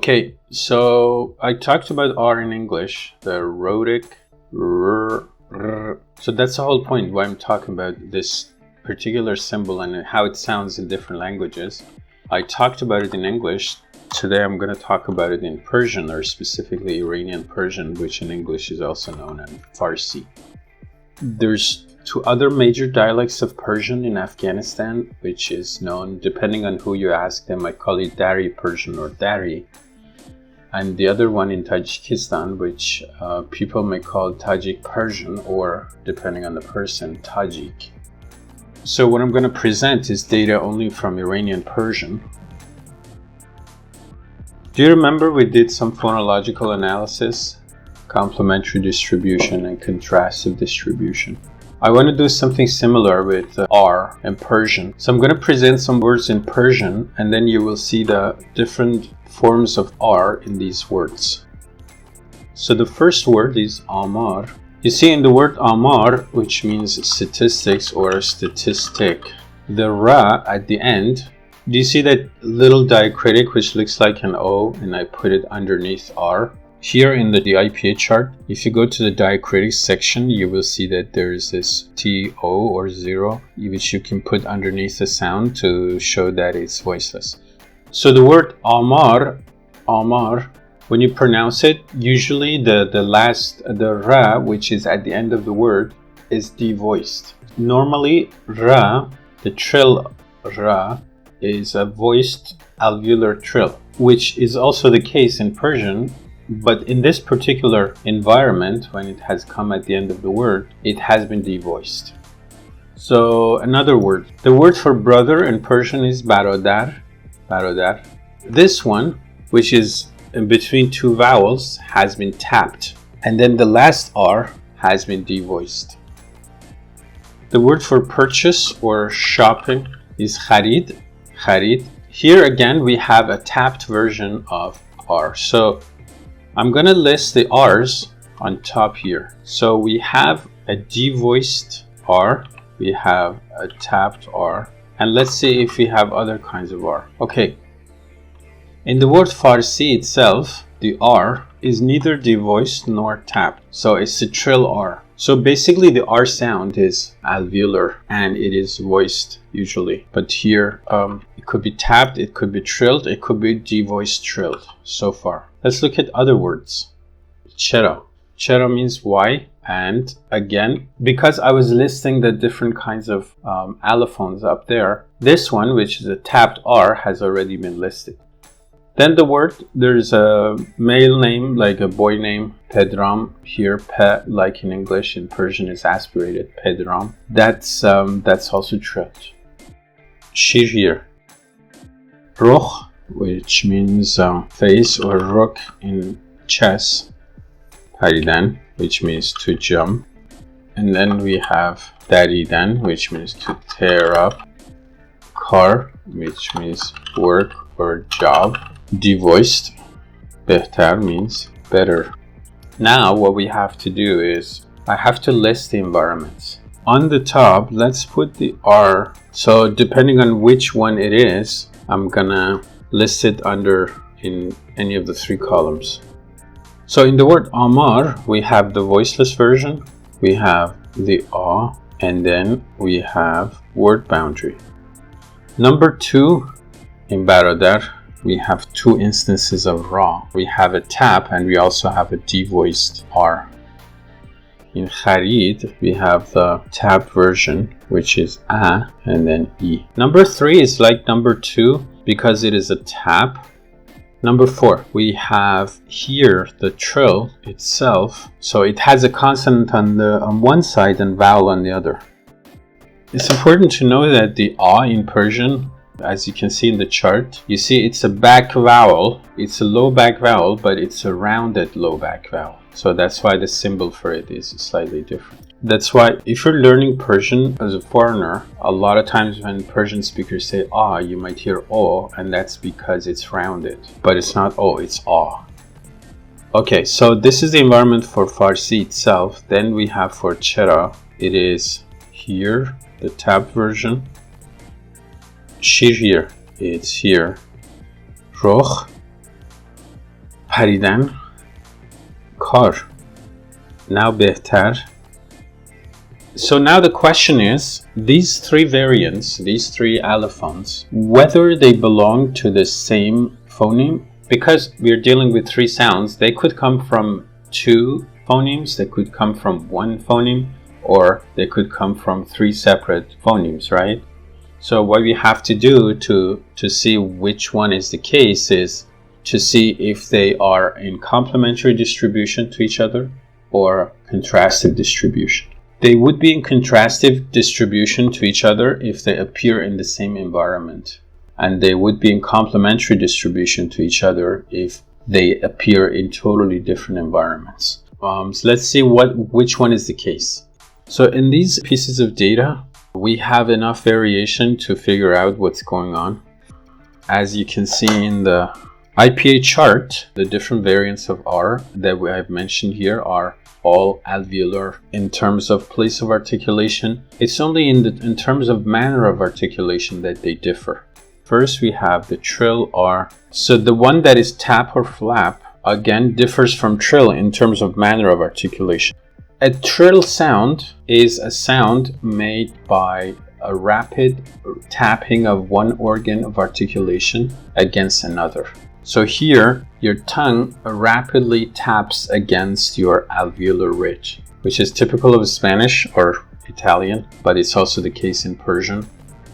Okay, so I talked about R in English, the rhotic r. So that's the whole point why I'm talking about this particular symbol and how it sounds in different languages. I talked about it in English. Today I'm going to talk about it in Persian, or specifically Iranian Persian, which in English is also known as Farsi. There's two other major dialects of Persian in Afghanistan, which is known, depending on who you ask, they might call it Dari Persian or Dari. And the other one in Tajikistan, which people may call Tajik Persian, or depending on the person, Tajik. So what I'm going to present is data only from Iranian Persian. Do you remember we did some phonological analysis, complementary distribution and contrastive distribution? I want to do something similar with R and Persian. So I'm going to present some words in Persian, and then you will see the different forms of R in these words. So the first word is Amar. You see in the word Amar, which means statistics or statistic, the Ra at the end, do you see that little diacritic which looks like an O, and I put it underneath R? Here in the IPA chart, if you go to the diacritic section, you will see that there is this TO or 0, which you can put underneath the sound to show that it's voiceless. So the word Amar, when you pronounce it, usually the Ra, which is at the end of the word, is devoiced. Normally, Ra, the trill Ra, is a voiced alveolar trill, which is also the case in Persian. But in this particular environment, when it has come at the end of the word, it has been devoiced. So another word. The word for brother in Persian is barodar. This one, which is in between two vowels, has been tapped. And then the last R has been devoiced. The word for purchase or shopping is kharid. Here again, we have a tapped version of R. So I'm going to list the R's on top here. So we have a devoiced R, we have a tapped R, and let's see if we have other kinds of R. Okay, in the word Farsi itself, the R is neither devoiced nor tapped, so it's a trill R. So basically the R sound is alveolar and it is voiced usually, but here it could be tapped, it could be trilled, it could be devoiced trilled so far. Let's look at other words. Chera. Chera means why, and again, because I was listing the different kinds of allophones up there, this one, which is a tapped R, has already been listed. Then the word, there's a male name, like a boy name, Pedram. Here, Pe, like in English, in Persian is aspirated, Pedram. That's also trilled. Shirir. Rokh, which means face, or ruk in chess. Paridan, which means to jump. And then we have Daridan, which means to tear up. Kar, which means work or job. Devoiced, behtar, means better. Now what we have to do is, I have to list the environments. On the top, let's put the R. So depending on which one it is, I'm gonna list it under in any of the three columns. So in the word Amar, we have the voiceless version, we have the A, and then we have word boundary. Number 2, in Barodar, we have two instances of Ra. We have a tap and we also have a devoiced R. In Kharid, we have the tap version, which is A and then E. Number 3 is like number 2 because it is a tap. Number 4, we have here the trill itself. So it has a consonant on one side and vowel on the other. It's important to know that the A in Persian, as you can see in the chart, you see it's a back vowel. It's a low back vowel, but it's a rounded low back vowel. So that's why the symbol for it is slightly different. That's why if you're learning Persian as a foreigner, a lot of times when Persian speakers say ah, you might hear O, and that's because it's rounded. But it's not O, it's ah. Okay, so this is the environment for Farsi itself. Then we have for Chera, it is here, the tab version. Shirir, it's here. Rokh, پریدن کار now بهتر. So now the question is, these three variants, these three allophones, whether they belong to the same phoneme, because we're dealing with three sounds, they could come from two phonemes, they could come from one phoneme, or they could come from three separate phonemes, right? So what we have to do to see which one is the case is to see if they are in complementary distribution to each other or contrastive distribution. They would be in contrastive distribution to each other if they appear in the same environment. And they would be in complementary distribution to each other if they appear in totally different environments. So let's see which one is the case. So in these pieces of data, we have enough variation to figure out what's going on. As you can see in the IPA chart, the different variants of R that I've mentioned here are all alveolar in terms of place of articulation. It's only in terms of manner of articulation that they differ. First, we have the trill R. So the one that is tap or flap, again, differs from trill in terms of manner of articulation. A trill sound is a sound made by a rapid tapping of one organ of articulation against another. So here, your tongue rapidly taps against your alveolar ridge, which is typical of Spanish or Italian, but it's also the case in Persian.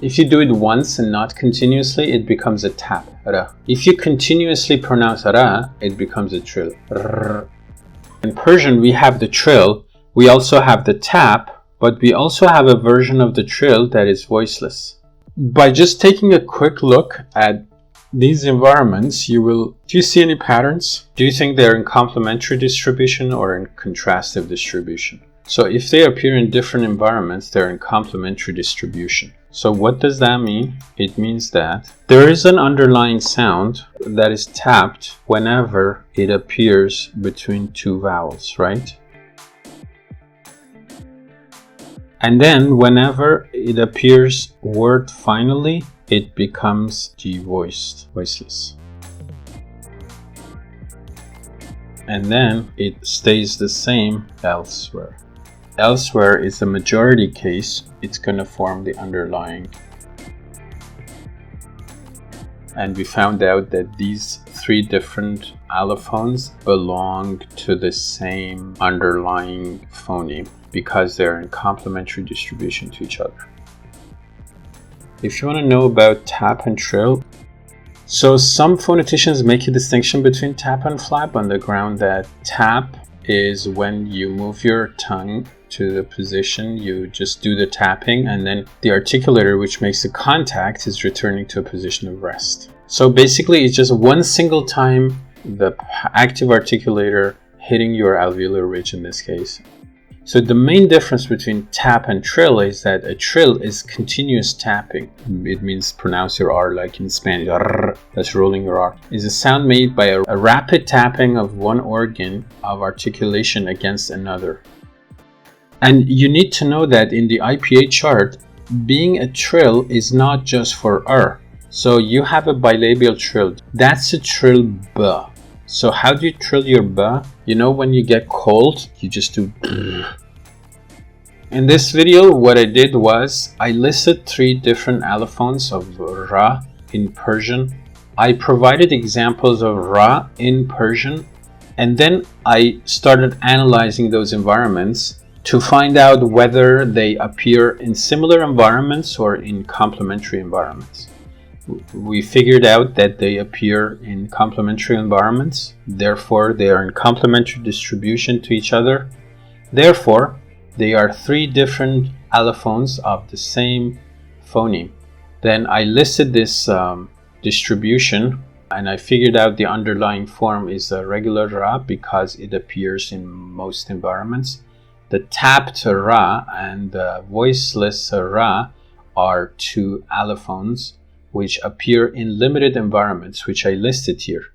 If you do it once and not continuously, it becomes a tap, ra. If you continuously pronounce ra, it becomes a trill. In Persian, we have the trill, we also have the tap, but we also have a version of the trill that is voiceless. By just taking a quick look at these environments, do you see any patterns? Do you think they're in complementary distribution or in contrastive distribution? So if they appear in different environments, they're in complementary distribution. So what does that mean? It means that there is an underlying sound that is tapped whenever it appears between two vowels, right? And then whenever it appears word finally, it becomes G-voiced, voiceless. And then it stays the same elsewhere. Elsewhere is the majority case, it's going to form the underlying. And we found out that these three different allophones belong to the same underlying phoneme because they're in complementary distribution to each other. If you want to know about tap and trill, so some phoneticians make a distinction between tap and flap on the ground that tap is when you move your tongue to the position, you just do the tapping, and then the articulator, which makes the contact, is returning to a position of rest. So basically, it's just one single time the active articulator hitting your alveolar ridge in this case. So the main difference between tap and trill is that a trill is continuous tapping. It means pronounce your R like in Spanish. That's rolling your R. Is a sound made by a rapid tapping of one organ of articulation against another. And you need to know that in the IPA chart, being a trill is not just for R. So you have a bilabial trill. That's a trill B. So how do you trill your B? You know when you get cold, you just do. In this video, what I did was I listed three different allophones of Ra in Persian. I provided examples of Ra in Persian, and then I started analyzing those environments to find out whether they appear in similar environments or in complementary environments. We figured out that they appear in complementary environments, therefore they are in complementary distribution to each other. Therefore, they are three different allophones of the same phoneme. Then I listed this distribution and I figured out the underlying form is a regular Ra because it appears in most environments. The tapped Ra and the voiceless Ra are two allophones which appear in limited environments, which I listed here.